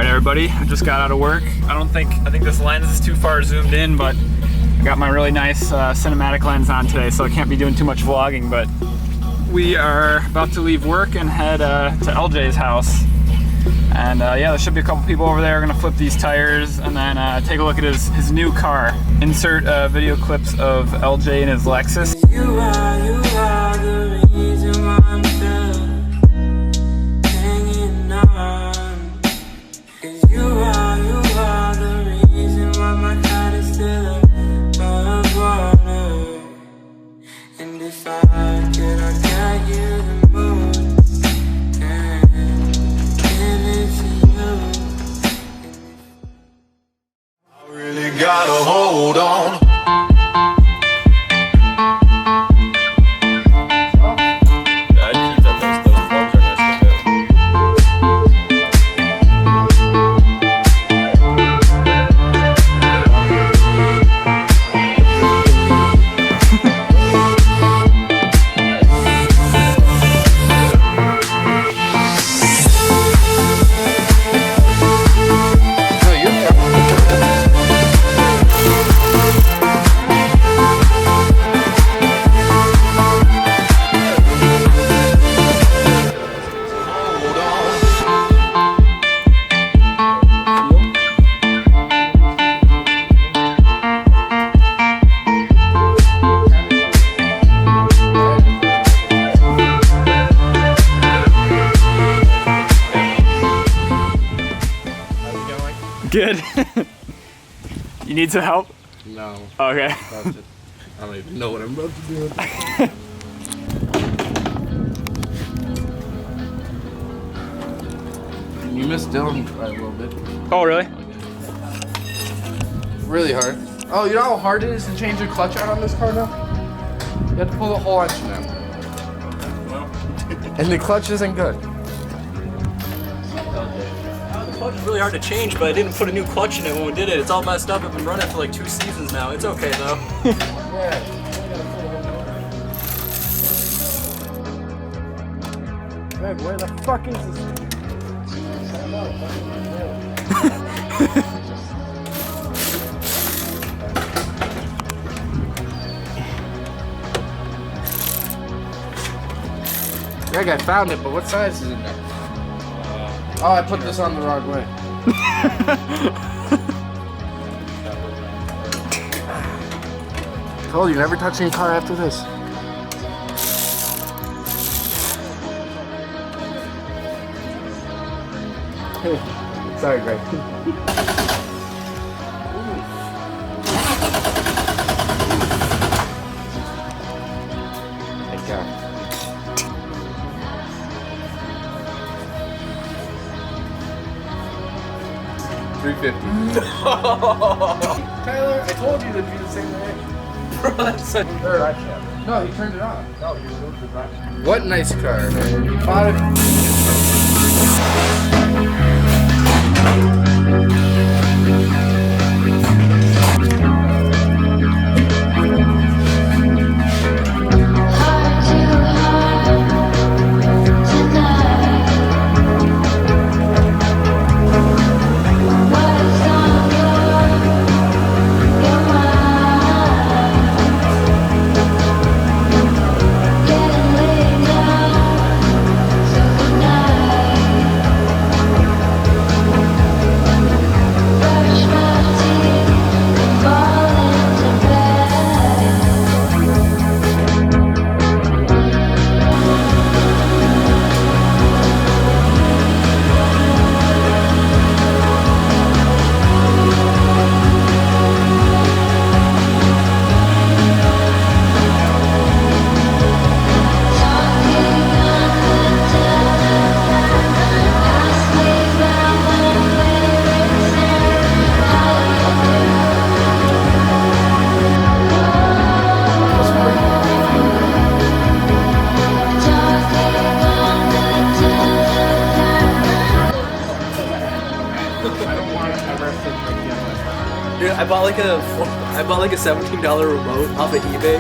Alright everybody, I just got out of work. I think this lens is too far zoomed in, but I got my really nice cinematic lens on today, so I can't be doing too much vlogging, but we are about to leave work and head to LJ's house. And yeah, there should be a couple people over there. We're gonna flip these tires and then take a look at his new car. Insert video clips of LJ and his Lexus. You are the reason why I'm still hanging on. 'Cause you are the reason why my heart is still above water. And if I could, I'd get you the moon and give it to you. I really gotta hold on. Good. You need some help? No. Okay. I don't even know what I'm about to do. You missed Dylan by a little bit. Oh, really? Really hard. Oh, you know how hard it is to change the clutch out on this car now? You have to pull the whole engine out. And the clutch isn't good. The clutch is really hard to change, but I didn't put a new clutch in it when we did it. It's all messed up. I've been running for like 2 seasons now. It's okay though. Greg, where the fuck is this thing? Greg, I found it, but what size is it now? Oh, I put this on the wrong way. Told you, never touch any car after this. Sorry, Greg. Thank God. $350. Tyler, I told you to be the same way. Bro, that's a... No, he turned it on. No, you moved the drive. What nice car, man. You bought it. Dude, I bought like a $17 remote off of eBay